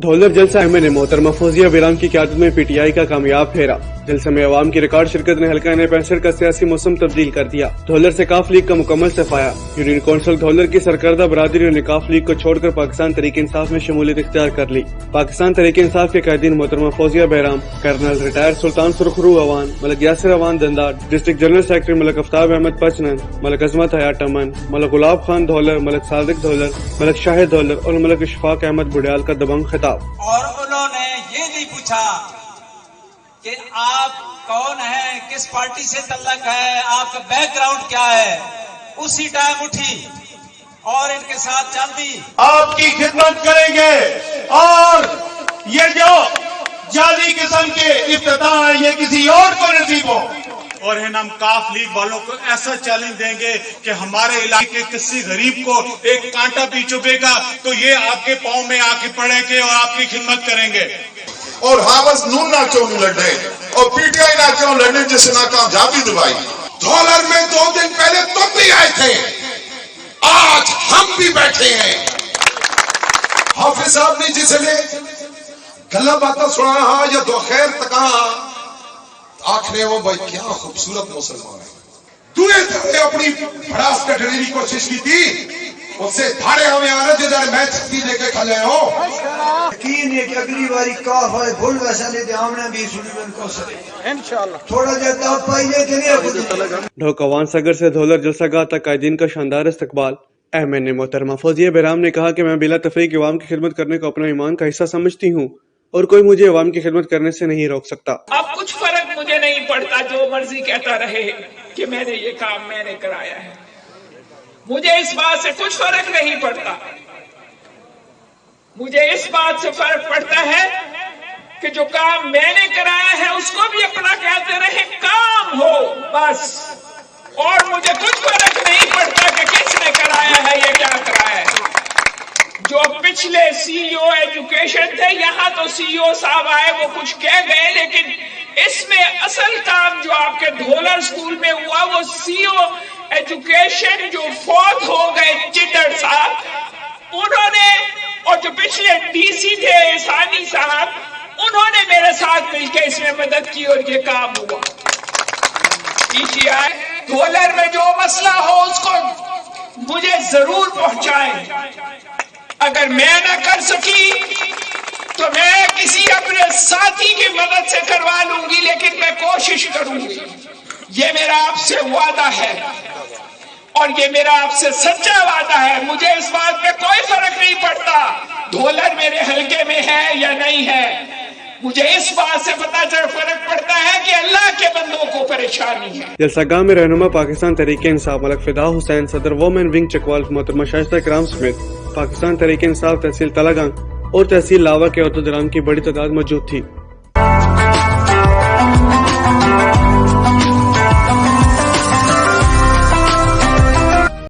धौलर जलसा एमएनए मोहतरमा फौजिया बेराम की क़यादत में पीटीआई का कामयाब फेरा। जलसे में अवाम की रिकॉर्ड शिरकत ने हल्का N65 का सियासी मौसम तब्दील कर दिया। धौलर से काफ लीग का मुकम्मल सफाया। यूनियन कौंसिल धौलर की सरकर्दा बरादरी ने काफ लीग को छोड़कर पाकिस्तान तहरीक इंसाफ में शमूलियत इख्तियार कर ली। पाकिस्तान तहरीक इंसाफ के कायदीन मोहतरमा Fauzia Beram, colonel retired Sultan Surkhru Awan, Malik Yasir Awan Dandar, district general secretary Malik Aftab Ahmed Pachnan, Malik Azmat Hayat Aman, Malik Gulab Khan Dhaular, Malik Sadiq Dhaular, Malik Shahid Dhaular और मलक इशफाक अहमद बुढ़ियाल का दबंग खिताब। और उन्होंने ये नहीं पूछा कि आप कौन है, किस पार्टी से तल्लक है, आपका बैकग्राउंड क्या है। उसी टाइम उठी और इनके साथ चल दी। आपकी खिदमत करेंगे और ये जो जाली किस्म के इफ्तिताह है ये किसी और को नसीब हो। और हम काफ लीग वालों को ऐसा चैलेंज देंगे कि हमारे इलाके के किसी गरीब को एक कांटा भी चुभेगा तो ये आपके पाँव में आके पड़ेंगे और आपकी खिदमत करेंगे। और हावस नून ना क्यों नहीं लड़े और पीटीआई ना क्यों लड़ने जिससे नाकामयाबी दिवाई। धौलर में 2 दिन पहले तुम भी आए थे, आज हम भी बैठे हैं। हाफिज साहब ने जिसने गल्ला बातें सुना या दो खैर तका आखने वो भाई क्या खूबसूरत मुसलमान है। तूने थाने अपनी भड़ास कटने की कोशिश की थी, उससे थाने हमें आना जिधर मैं छत्ती लेके खा ले हो। यकीन है कि अगली बारी काफ है भूल वैसा नहीं दे हमने भी सुनी मन को सके इंशाल्लाह थोड़ा ज्यादा पाइए कि नहीं। ढोकवान सगर से धौलर जलसागाह तक कायदीन का शानदार इस्तकबाल। एमएनए मोहतरमा फौजिया बेराम ने कहा कि मैं बिला तफरीक अवाम की खिदमत करने को अपना ईमान का हिस्सा समझती हूँ और कोई मुझे अवाम की खिदमत करने से नहीं रोक सकता। अब कुछ फर्क मुझे नहीं पड़ता, जो मर्जी कहता रहे कि मैंने ये काम मैंने कराया है, मुझे इस बात से कुछ फर्क नहीं पड़ता। मुझे इस बात से फर्क पड़ता है कि जो काम मैंने कराया है उसको भी अपना कहते रहे काम हो बस। और मुझे कुछ फर्क नहीं पड़ता कि किसने कराया है, ये क्या कराया है। जो पिछले सीईओ एजुकेशन थे, यहाँ तो सीईओ साहब आए वो कुछ कह गए, लेकिन इसमें असल काम जो आपके धौलर स्कूल में हुआ वो सीईओ एजुकेशन जो फौत हो गए चिट्टर साहब उन्होंने, और जो पिछले डीसी थे सानी साहब उन्होंने मेरे साथ मिलकर इसमें मदद की और ये काम हुआ। पीटीआई धौलर में जो मसला हो उसको मुझे जरूर पहुंचाएं। अगर मैं ना कर सकी तो मैं किसी अपने साथी की मदद से करवा लूंगी, लेकिन मैं कोशिश करूंगी। ये मेरा आपसे वादा है और ये मेरा आपसे सच्चा वादा है। मुझे इस बात में कोई फर्क नहीं पड़ता धौलर मेरे हलके में है या नहीं है। मुझे इस बात से पता चल फर्क पड़ता है कि अल्लाह के बंदों को परेशानी है। जलसागाह में रहनुमा पाकिस्तान तहरीक इंसाफ मलक फिदा हुसैन, सदर वोमेन विंग चकवाल मोहतरमा शाइस्ता इकराम समेत पाकिस्तान तहरीक इंसाफ तहसील तलागंग और तहसील लावा के अहदेदारान की बड़ी तादाद मौजूद थी।